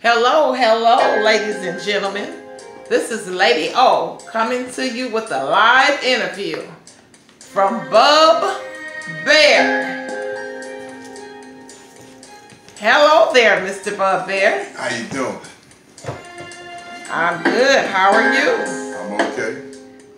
Hello, hello, ladies and gentlemen. This is Lady O coming to you with a live interview from BUBB BEAR. Hello there, Mr. BUBB BEAR. How you doing? I'm good. How are you? I'm okay.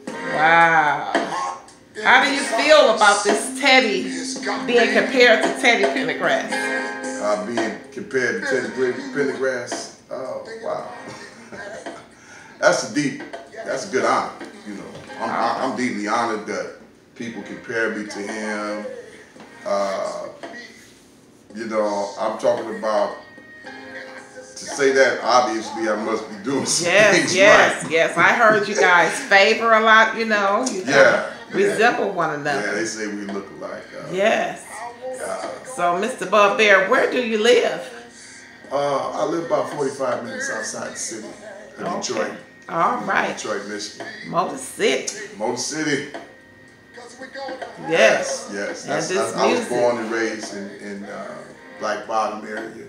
Wow. How do you feel about this Teddy being compared to Teddy Pendergrass? Being compared to Teddy Pendergrass. Oh, wow. That's a good honor. You know, I'm deeply honored that people compare me to him. You know, I'm talking about, to say that, obviously I must be doing some things right. Yes. I heard you guys favor a lot, you know. You resemble one another. Yeah, they say we look alike. Yes. So, Mr. BUBB BEAR, where do you live? I live about 45 minutes outside the city of Detroit. All right. Detroit, Michigan. Motor City. Motor City. Yes. I was born and raised in Black Bottom area,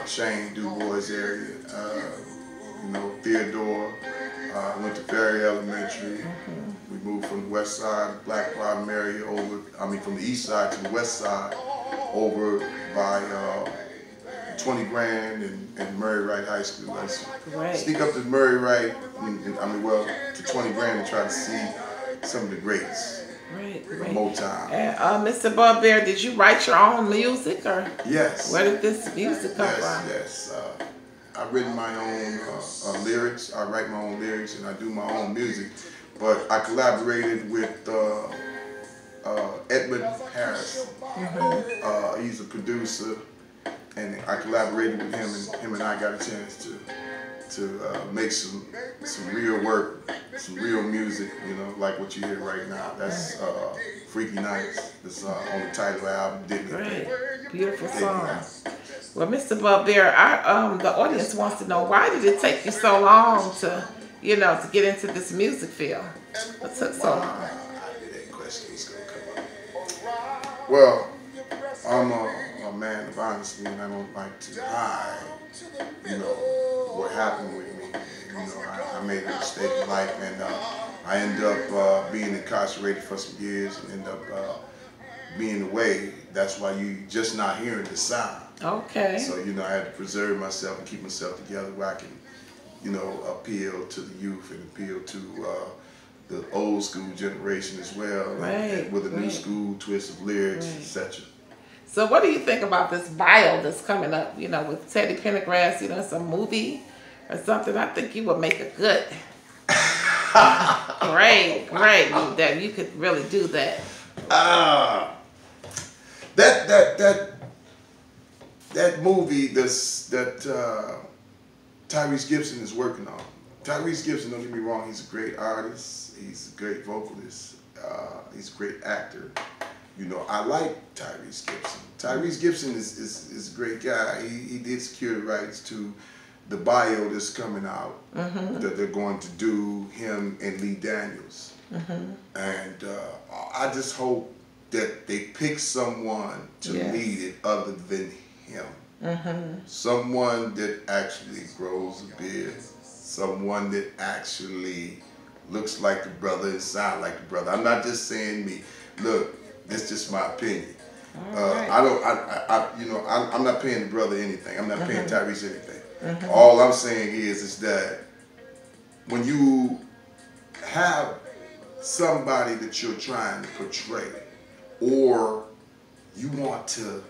Shane Du Bois area, you know, Theodore. Went to Ferry Elementary. We moved from the west side, Black Bottom area, from the east side to the west side, over by 20 Grand and Murray Wright High School. I sneak up to Murray Wright, to 20 Grand and try to see some of the greats. Right. Motown. And Mr. BUBB BEAR, did you write your own music, or yes? Where did this music come from? Yes. I've written my own lyrics. I write my own lyrics and I do my own music. But I collaborated with Edmund Harris. He's a producer, and I collaborated with him, and him and I got a chance to make some real work, some real music, you know, like what you hear right now. That's Freaky Nights. That's on the title album. Great, beautiful song. Well, Mr. BUBB BEAR, the audience wants to know, why did it take you so long to get into this music field? What took so long? I knew that question was gonna come up. Well, I'm a man of honesty, and I don't like to hide, you know, what happened with me. You know, I made a mistake in life, and I ended up being incarcerated for some years, and ended up being away. That's why you just not hearing the sound. Okay. So, you know, I had to preserve myself and keep myself together where I can, you know, appeal to the youth and appeal to the old school generation as well, and with a new school twist of lyrics, etc. So what do you think about this bio that's coming up, you know, with Teddy Pendergrass, you know, some movie or something? I think you would make a good, great, that you could really do that. That movie that Tyrese Gibson is working on. Tyrese Gibson, don't get me wrong, he's a great artist, he's a great vocalist, he's a great actor. You know, I like Tyrese Gibson. Tyrese Gibson is a great guy. He did secure the rights to the bio that's coming out, that they're going to do him and Lee Daniels. And I just hope that they pick someone to lead it other than him. Someone that actually grows a beard. Someone that actually looks like the brother and sound like the brother. I'm not just saying me. Look, this is just my opinion. I'm not paying the brother anything. I'm not paying Tyrese anything. All I'm saying is that when you have somebody that you're trying to portray, or you want to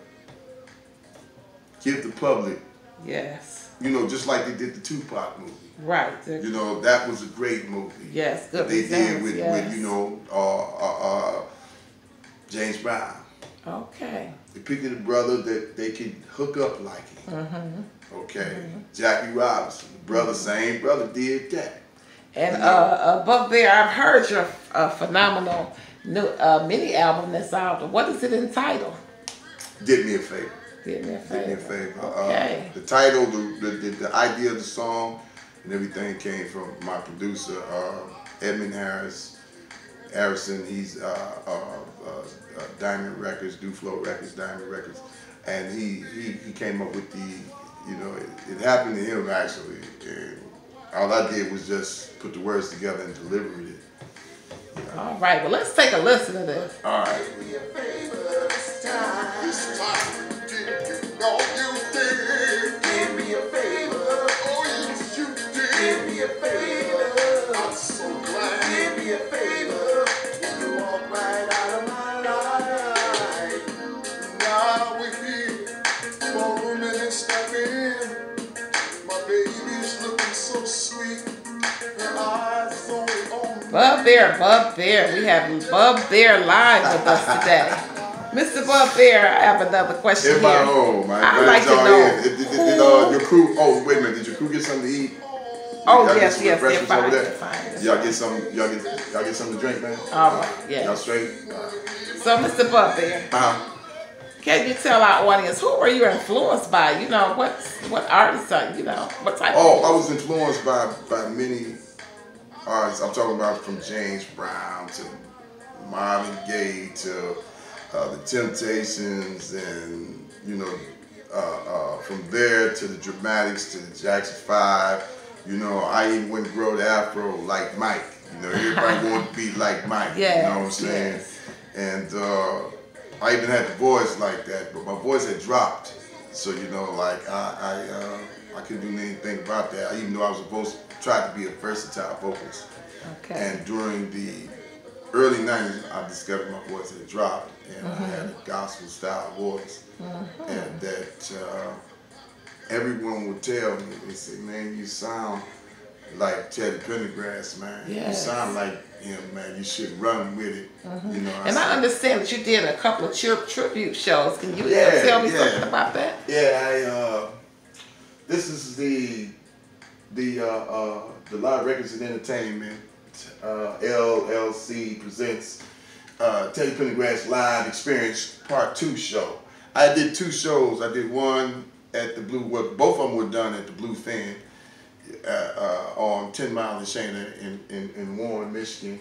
give the public, you know, just like they did the Tupac movie. Right. You know, that was a great movie. Yes, good. That they did with you know, James Brown. Okay. They picked a brother that they could hook up like him. Okay. Jackie Robinson, the brother, same brother did that. And BUBB BEAR, I've heard your phenomenal new mini album that's out. What is it entitled? Did Me a Favor. Did Me a Favor. Did Me a Favor. Okay. The title, the idea of the song, and everything came from my producer, Edmund Harrison. He's Diamond Records, Duflo Records, Diamond Records, and he came up with you know, it happened to him actually. And all I did was just put the words together and deliver it. You know. All right, well, let's take a listen to this. All right. Bub Bear. We have Bub Bear live with us today. Mr. Bub Bear, I have another question here. I'd like to know. Did your crew? Oh, wait a minute. Did your crew get something to eat? Oh yes, they're fine. Y'all get some. Y'all get something to drink, man. All right, yeah. Y'all straight. So, Mr. Bub Bear, can you tell our audience who were you influenced by? You know, what artists are you know? What type? Oh, I was influenced by many artists. I'm talking about from James Brown to Marvin Gaye to the Temptations, and you know, from there to the Dramatics to the Jackson 5. You know, I even went and grow the afro like Mike. You know, everybody wanted to be like Mike. Yes, you know what I'm saying? Yes. And I even had the voice like that, but my voice had dropped. So you know, like I couldn't do anything about that. Even though I was supposed to try to be a versatile vocalist. Okay. And during the early 90s, I discovered my voice had dropped, and I had a gospel style voice, and that everyone would tell me, they say, man, you sound like Teddy Pendergrass, man. Yes. You sound like him, man. You should run with it. You know. I understand that you did a couple of tribute shows. Can you tell me something about that? Yeah, this is the Live Records and Entertainment LLC presents Teddy Pendergrass Live Experience Part 2 show. I did 2 shows. I did one at the Blue, well, both of them were done at the Blue Fin on 10 Mile and Shana in Warren, Michigan.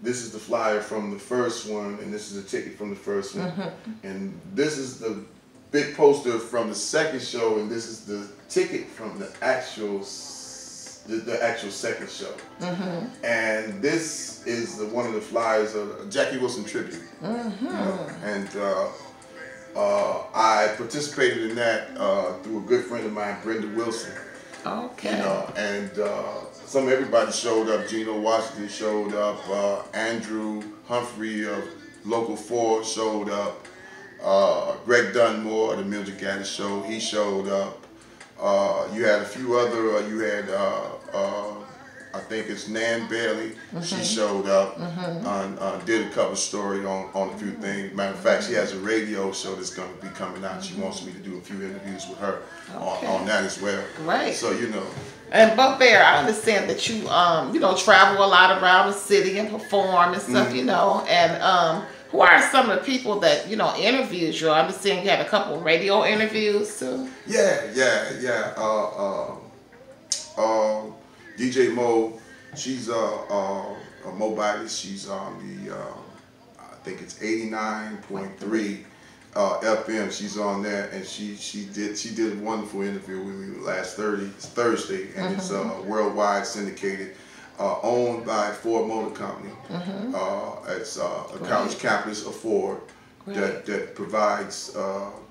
This is the flyer from the first one, and this is the ticket from the first one. And this is the big poster from the second show, and this is the ticket from the actual second show. And this is one of the flyers of a Jackie Wilson tribute. You know? And I participated in that through a good friend of mine, Brenda Wilson. Okay. You know, and everybody showed up. Geno Washington showed up. Andrew Humphrey of Local 4 showed up. Greg Dunmore of the Mildred Gaddis Show, he showed up. You had a few other, you had, I think it's Nan Bailey, she showed up, did a cover story on a few things. Matter of fact, she has a radio show that's going to be coming out. She wants me to do a few interviews with her on that as well. Right. So, you know. And Bub Bear, I understand that you, you know, travel a lot around the city and perform and stuff, you know, and who are some of the people that, you know, interviews you? I understand you had a couple of radio interviews too. Yeah. DJ Mo, she's a mobilist. She's on the, I think it's 89.3 FM. She's on there, and she did a wonderful interview with me last Thursday, and it's worldwide syndicated. Owned by Ford Motor Company. It's a college campus of Ford that provides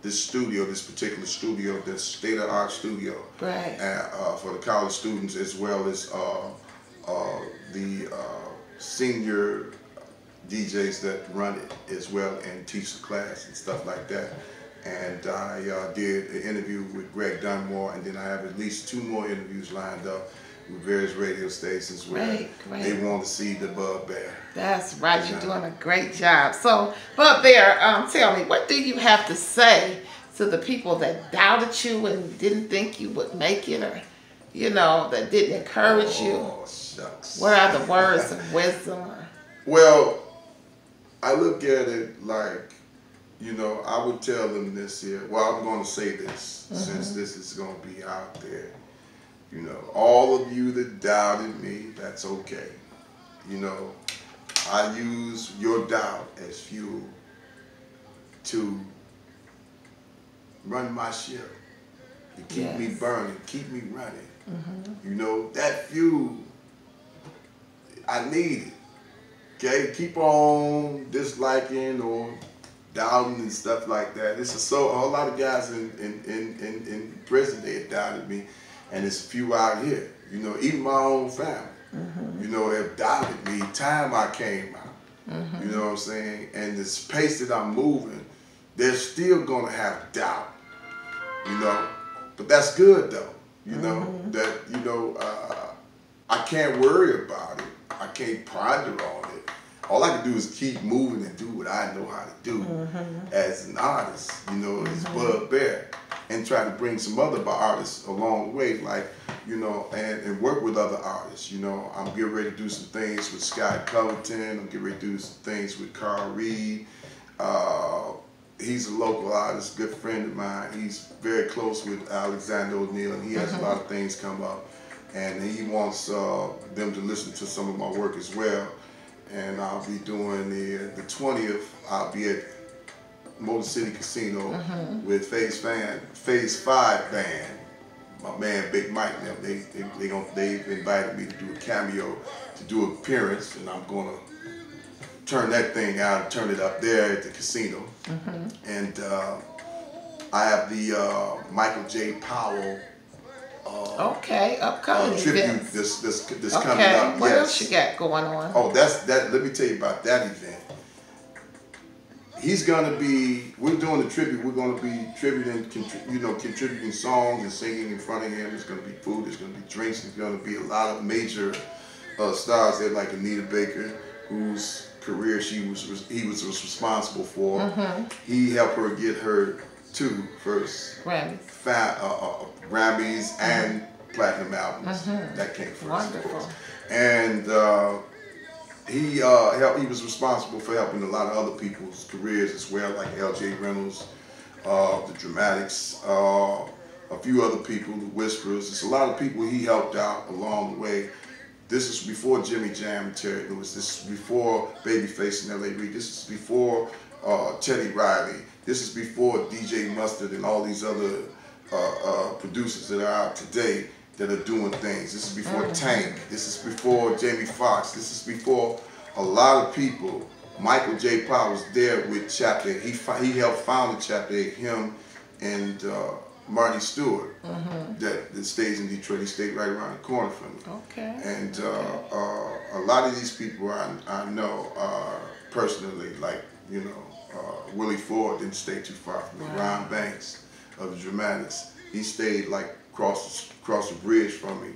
this particular studio, this state-of-the-art studio, for the college students, as well as the senior DJs that run it as well and teach the class and stuff like that. And I did an interview with Greg Dunmore, and then I have at least 2 more interviews lined up with various radio stations where they want to see the Bub Bear. That's right. You're doing a great job. So, Bub Bear, tell me, what do you have to say to the people that doubted you and didn't think you would make it, or, you know, that didn't encourage you? Oh, shucks. What are the words of wisdom? Well, I look at it like, you know, I would tell them this here. Well, I'm going to say this since this is going to be out there. You know, all of you that doubted me, that's okay. You know, I use your doubt as fuel to run my ship. to keep me Yes. burning, keep me running. You know, that fuel, I need it. Okay, keep on disliking or doubting and stuff like that. It's a whole lot of guys in prison, they had doubted me, and it's a few out here. You know, even my own family. You know, have doubted me time I came out. You know what I'm saying? And this pace that I'm moving, they're still gonna have doubt. You know, but that's good though. You know that I can't worry about it. I can't ponder on it. All I can do is keep moving and do what I know how to do as an artist, you know, as BUBB BEAR, and try to bring some other artists along the way, like, you know, and work with other artists. You know, I'm getting ready to do some things with Scott Covington. I'm getting ready to do some things with Carl Reed. He's a local artist, good friend of mine. He's very close with Alexander O'Neal, and he has a lot of things come up. And he wants them to listen to some of my work as well. And I'll be doing the 20th, I'll be at Motor City Casino with Phase 5 band. My man Big Mike and them, they've invited me to do a cameo, to do an appearance, and I'm gonna turn that thing out and turn it up there at the casino. And I have the Michael J. Powell Okay, upcoming tribute events. this coming up. What else you got going on? Oh, that. Let me tell you about that event. He's gonna be. We're doing the tribute. We're gonna be contributing songs and singing in front of him. There's gonna be food. There's gonna be drinks. There's gonna be a lot of major stars there, like Anita Baker, whose career he was responsible for. He helped her get her 2 first Grammys and platinum albums. That came first. Wonderful. Of course. And he was responsible for helping a lot of other people's careers as well, like L.J. Reynolds, the Dramatics, a few other people, the Whisperers. There's a lot of people he helped out along the way. This is before Jimmy Jam and Terry Lewis. This is before Babyface and L.A. Reid. This is before Teddy Riley. This is before DJ Mustard and all these other producers that are out today that are doing things. This is before Tank. This is before Jamie Foxx. This is before a lot of people. Michael J. Powell was there with Chapter 8. He helped found the Chapter 8, him and Marty Stewart, that stays in Detroit. He stayed right around the corner from me. Okay. And a lot of these people I know personally, like, you know, Willie Ford didn't stay too far from me. Ron Banks of the Dramatics, he stayed like across the bridge from me.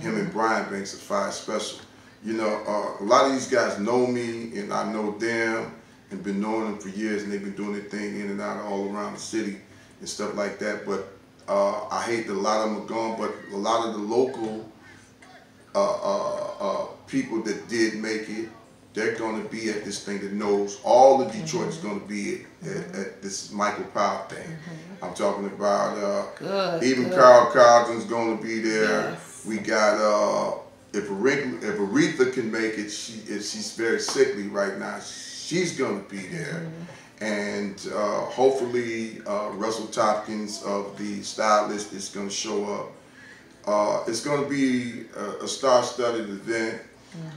Him and Brian Banks of Five Special. You know, a lot of these guys know me, and I know them, and been knowing them for years, and they've been doing their thing in and out all around the city and stuff like that. But I hate that a lot of them are gone, but a lot of the local people that did make it, they're going to be at this thing that knows all of Detroit is going to be at this Michael Powell thing. I'm talking about even Carl Carlton's going to be there. Yes. We got if Aretha can make it, she's very sickly right now. She's going to be there, and hopefully Russell Tompkins of the Stylist is going to show up. It's going to be a star-studded event.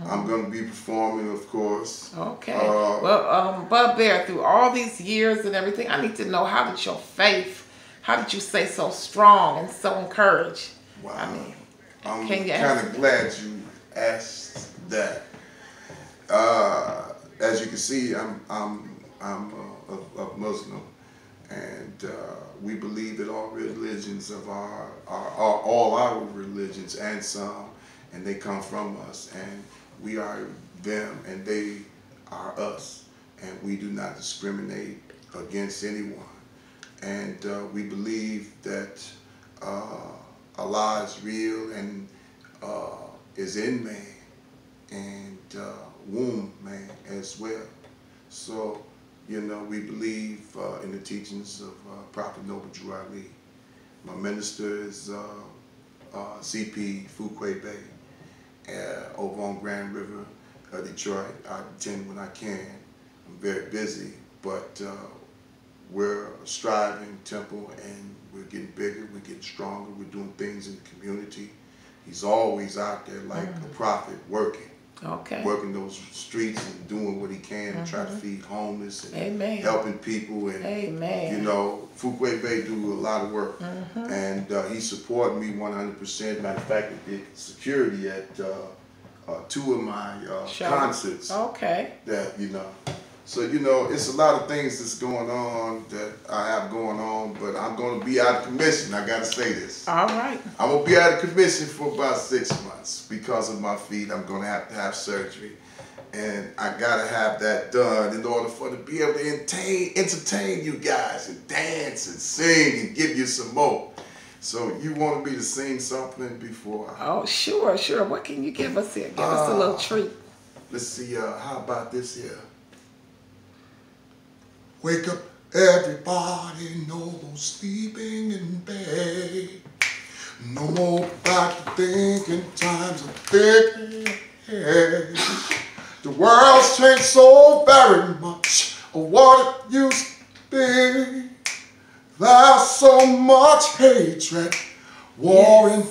I'm going to be performing, of course. Okay. Well, BUBB BEAR, through all these years and everything, I need to know, how did you stay so strong and so encouraged? Wow. I mean, I'm can you kind of glad you asked that. As you can see, I'm a Muslim, and we believe that all religions are all our religions, and some, and they come from us, and we are them, and they are us, and we do not discriminate against anyone. And we believe that Allah is real and is in man, and womb man as well. So, you know, we believe in the teachings of Prophet Noble Drew Ali. My minister is CP Fuquay Bay over on Grand River, Detroit. I attend when I can. I'm very busy, but we're a striving temple, and we're getting bigger, we're getting stronger, we're doing things in the community. He's always out there like a prophet working. Okay. Working those streets and doing what he can to try to feed homeless and helping people. And you know, Fuquay Bay do a lot of work, and he supported me 100%. Matter of fact, he did security at 2 of my concerts. Okay. That, you know, so you know, it's a lot of things that's going on that I have going on, but I'm going to be out of commission. I got to say this. All right. I'm going to be out of commission for about 6 months because of my feet. I'm going to have surgery, and I got to have that done in order to be able to entertain you guys and dance and sing and give you some more. So you want me to sing something before I... Oh, sure, sure. What can you give us here? Give us a little treat. Let's see, how about this here? Wake up, everybody, no more sleeping in bed. No more back to thinking, times are thinking. The world's changed so very much of what it used to be. There's so much hatred, war and